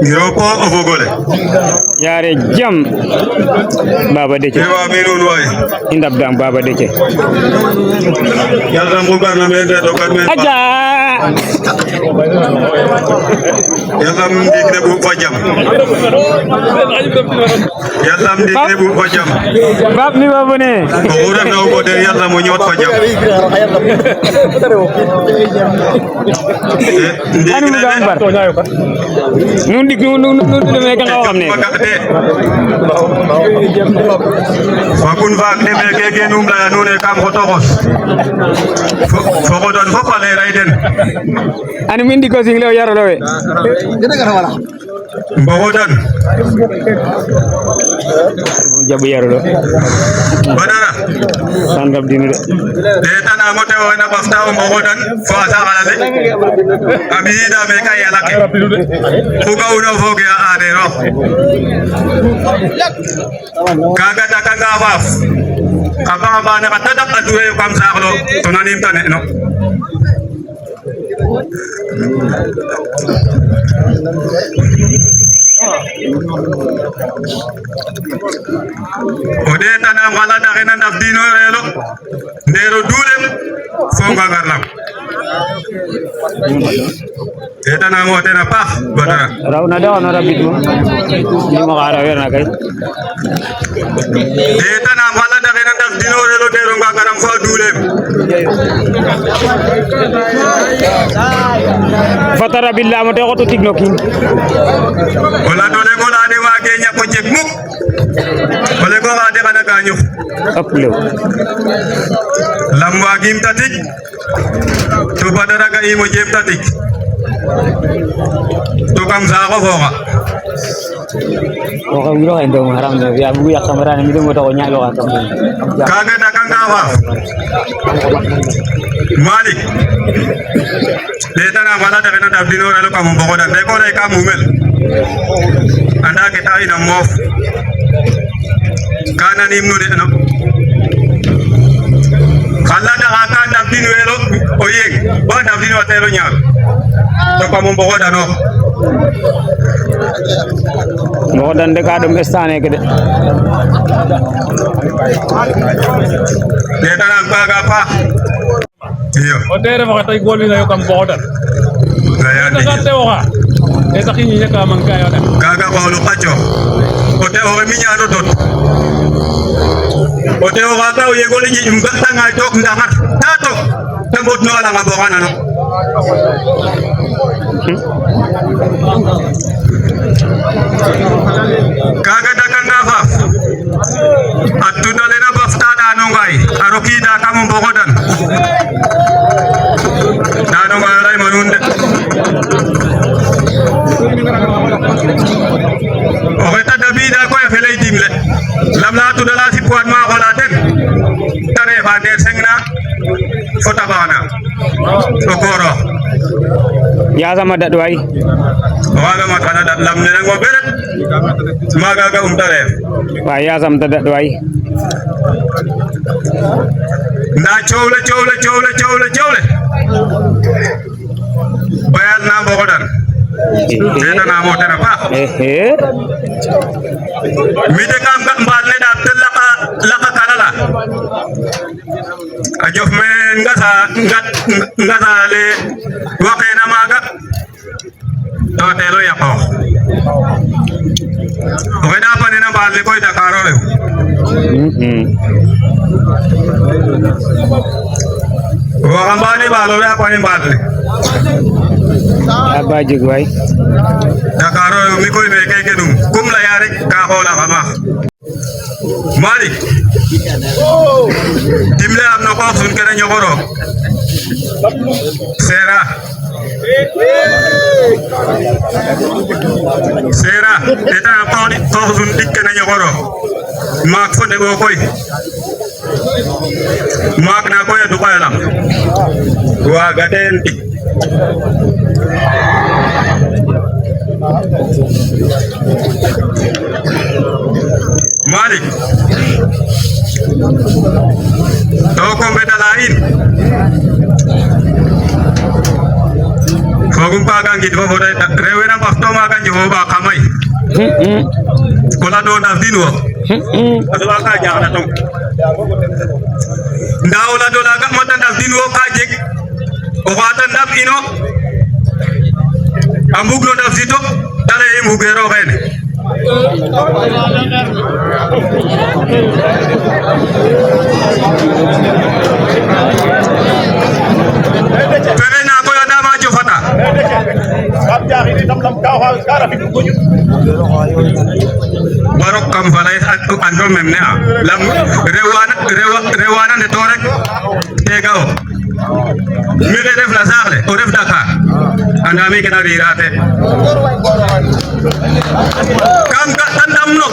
Giropo Obogole. Yare jam Baba Deke. Ewa minun way. Indab dam Baba Deke. Yalla mbugar na men do kan men. Aja. Yalla mdikne bu fajam. Yalla mdikne bu fajam. Bab ni Baba ne. Ora na ko de yalla mo ñot fajam. Anu gambar. Nun dik nun me ka nga xamne. Fakun fak ne me ke num la nune kam ko tokos. Foko don foko le raiden. Anu min diko sing lew yaro lowe. Mbogodan. Jabu yaro lo. Badara. Sangam dinu de. Deta na mo te wona bafta mbogodan fo asa kala de. Abida me ka yala ke. Fuga uno foge ade ro. Kaga takanga baf. Aba ba na katada kaduwe kam sa ko tunanim tane no. Ode tanam kala dakena nafdino relo ndero dulem fonga garlam eta na mo tena pa badara Rauna da ona rabit mo. Ni mo ka rawer na kay. eta na kala dakena nafdino relo ndero garam fo dulem Fatara billah mo te ko to tigno kin. wala dole ko la de wage nya ko jek muk wala ko ga de kana ganyu Ap lew. lam wagim tatik to badara ga imo jem tatik to kam sa ko foga O ka wiro endo haram na ya bu yak kamera ni mo to ko nyalo ka tam. kaga dakanga wa Malik deta na wala dakena dabdino relo kam bogoda de ko lay kam mumel anda kita ina mof kana nimnu de no kala da ka dabdino relo oyeng ba dabdino telo nyar to kam bogoda no Mo dan de ka dum stane ke de. deta na kaga pa iyo Otere makatay gol na yung kambodan. gayandi Nakate o ka. Esa kinyi niya ka mangkayo na. kaga ko lo kacho ote o minyano dot ote o ga o yego li jum ga tanga tok ndamat tato tambot no ala ngabokana no kaga dakanga fa atuna lena bafta da no ngai aroki da kam bogodan da no ngai manunde Oketa Davida ko fele dimle lamla tu dala si puat ma wala den tare ba de sengna fota bana okoro Ya sama dat wai. wala ma kana dat lamne ngo beret maga ga tare Wa ya sam dat wai. na chowle bayal na bogodan deta na mo tena pa mi de kam ga mballe da laka kanala a jof me ngasa le waxe na maga to telo yaqo weda pa na mballe koy Dakaro rew waxambaane baalo le a pani mballe Aba jig wai. Dakaro mi koy me keke dum kum la ya rek ka xola xama Malik dimle am no ko sun kene ñogoro Sera eta ko sun dik kene ñogoro mak fo de go koy mak na koy du koylam wa gaten dik Malik to ko beda lain fogum paga ngid fo fode rewena mbafto maga njoba kamay kola do na dinwo adwa ka jaxna tong ndaw la do laga mota ndaf dinwo ka jeg o xata ndaf ino ambug no ndaf sito dale e mugero xene fere na koy adama jofata barok kam falay ando memne a lam rewana ne to rek tega o mi ref la saxle o ref Dakar anda mi kena rirate kam ka tandam no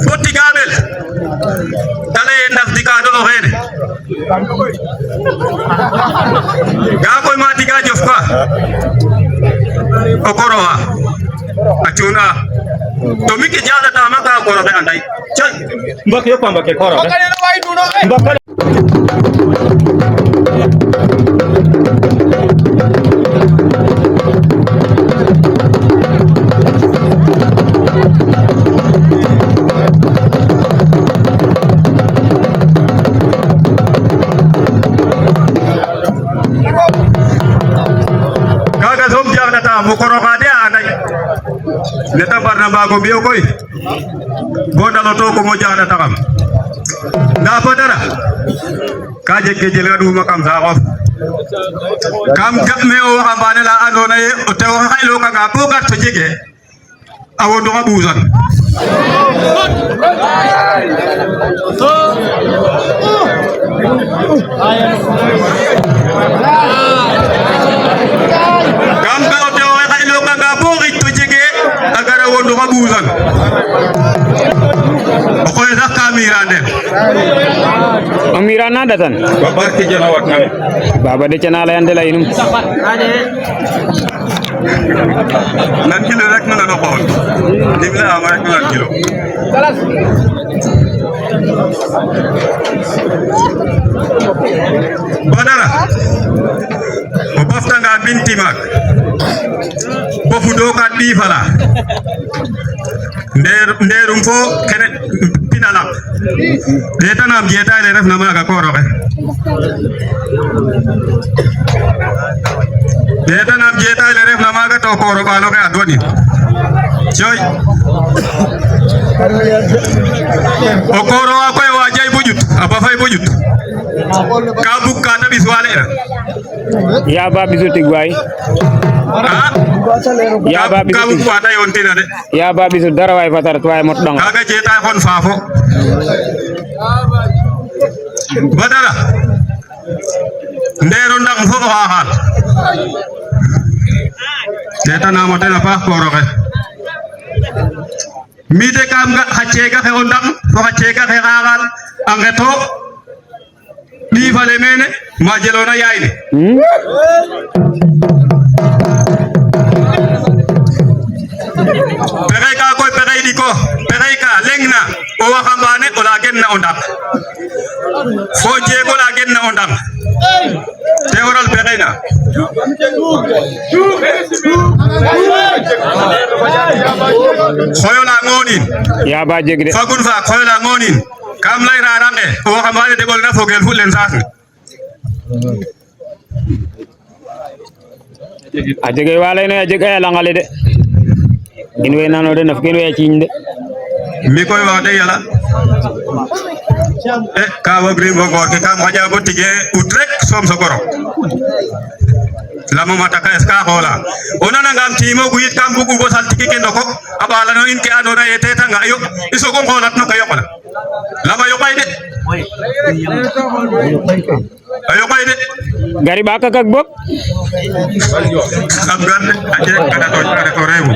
foti gabel dale ndaf dikado o xene ga koy ma diga jof ka o korowa acuna to mi ke jada ta maka koro be andai chay mbak yo pamba ke koro mbak kaga som jada ta mo koro ka de andai neta barna bago biyo koy bo dalo to ko mo jada ta kam da pa dara ka je ke jel gadu makam sa xof kam gam me o ambane la andona ye o tew xaylo ka ga bo gat to jege awo do abuzan kam ga o tew xaylo ka ga bo rit to jege agara wondo abuzan o koy sax ka mirande Amira nada tan babar ke jana wat na baba de cana la yande la inum nan kilo rek na no xol dimla am rek nan kilo badara o bafta nga binti mak bo fudo ka bi fala nderum fo kene pinala deta nam jeta le ref na maga ko roxe deta nam jeta le ref na maga to ko ro balo ke adoni joy o ko ro ko wa jay bujut aba fay bujut ka buk ka ta biswale ya ba bisu tigway ya ba bisu ka buk wa ta yontina de ya ba bisu dara way fatar way mot dong kaga jeta kon fafo badara ndero ndam fo ha ha jeta na mo tena pa ko roxe mi de kam ga xacega xe o ndam fo xacega xe xaxal angeto ɗi fale mene ma jelona yayne pexey ka koy pexey ɗiko pexey ka lengna o waxambane o la gen na o ndam fo jego la gen na o ndam te waral pexey na xoyo la ngonin ya ba jeg de fagun fa xoyo la ngonin kam lay rarange o waxambane de gol na fogel fu len saas a jege wala no a jeg ay langale de in we nano de naf ken we ciñ de mi koy wax de yàlla ka wagri mo gor ke kam xaja bo tige ut rek som so goro lamo mata ka eska xola onana ngam timo guyit kam bugu bo sal tiki ke ndoko abala no in ke andona ye teta nga yo iso ko xolat no kayo kola lama yo bay de ayo bay de gari ba kak bok am gande aje kada to rewu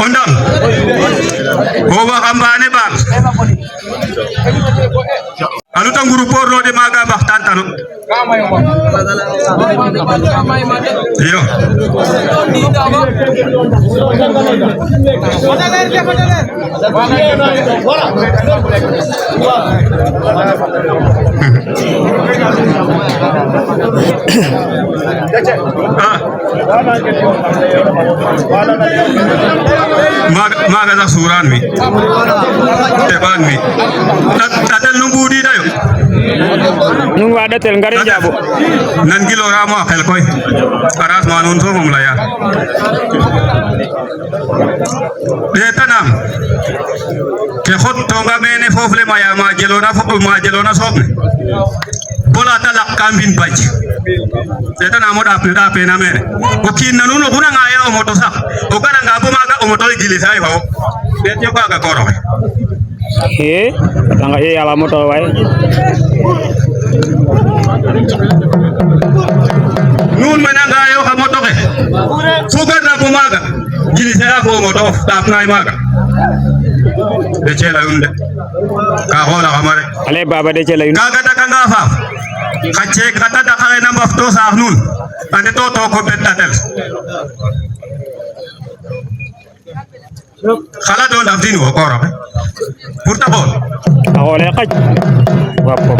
ondam ko wa ambane bang anu tanguru porno de maga baxtan tanu yo maga za suran mi teban mi tatel no budi dayo Nung ada tel ngarin jabo. nan gilo ramo akel koy aras manun so mum laya detanam ke khot tonga mene fofle maya ma jelona sopne bola talak kambin baj detanam oda pe na mene o kin nanu no kuna ngaya o moto sa o kana ngabo maga o moto gili sai ho detyo ka koro Tangga ala motor wae. Nun menangga yo ka moto ke. Sugar na bumaga. Gili saya ko moto tap ngai maga. De chela unde. Ka hola kamare. Ale baba de chela unde. Kaga ta kanga fa. Kache kata da kare na bafto sa nun. Ande to ko betatel. Khala don dafdin wo koro. Purta bol. Ako le ka. Wapo.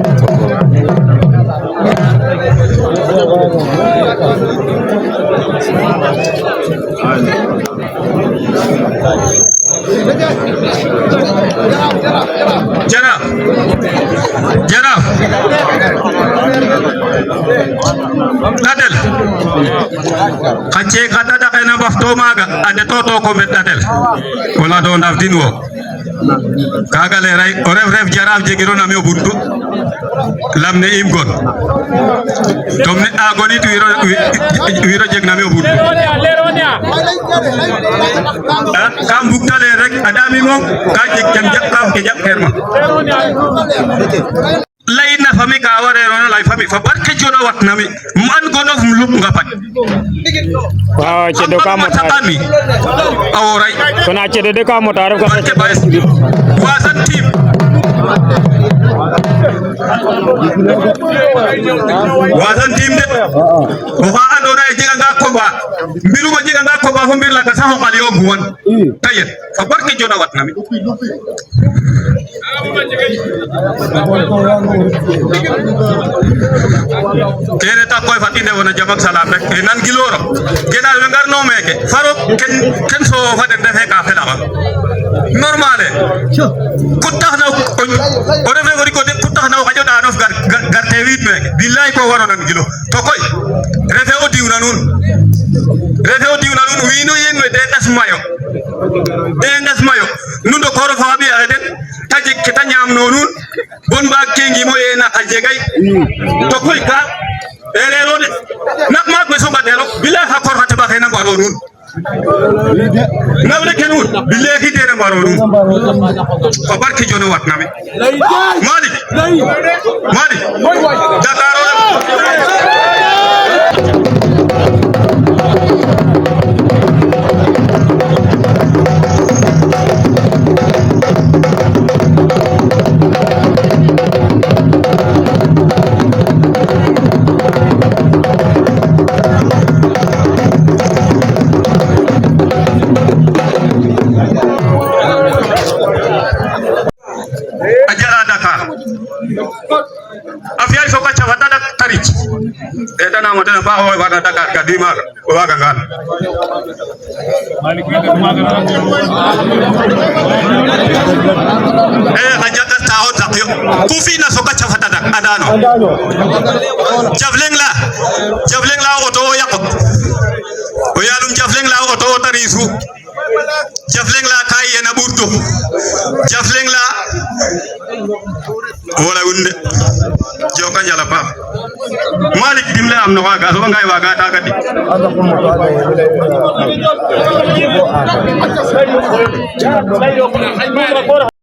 Jara. Tatel. Kache kata da kare na bafto maga. Ande to ko betatel. Wala don dafdin wo. Kaga le ray o ref jaraf jegiro na mi buntu lamne im gon tomne agoni tu wiro jeg na mi buntu kam bukta le rek adami mom ka jeg jam jakam ke jak kerma layna fami ka ware rona lay fami fa barke jono wat nami man gono muluk ngapat Wow, cedo ka motor. kami awrai Kona cedo ka motor ka. barke bas wasan tim wasan tim de o fa andona e jega nga koba mbiru ma jega nga koba fo mbir la ka saxo xali o buwan tayet fa barke jona wat nami kene ta koy fatinde wona jam ak salam rek e nan giloro genal we ngar no meke faro ken so fa den defe ka fela normale ku tax na o refe ko ko ku tax na o xajo da nof gar te wit meke billahi ko waro nan gilo to koy refe o diwna nun wino yen we de tas mayo nun do koro fa bi ale den taje kita nyam no nun bon ba kengi mo ena ajegay to koy ka erero de nak ma ko so batero billahi ha kor hata ba khena baro nun nawle kenun billahi tere baro nun ko barki jono wat nami malik dakaro afia iso kacha watada tarich eta na motena ba ho ba Dakar ka dimar wa gangan hajata taho zakyo kufi na so kacha watada adano javleng la oto yakot o yalum javleng la oto tarisu javleng la kai ena burtu javleng la wala wunde joka jala pa malik dimle am no waga so ngai waga ta gadi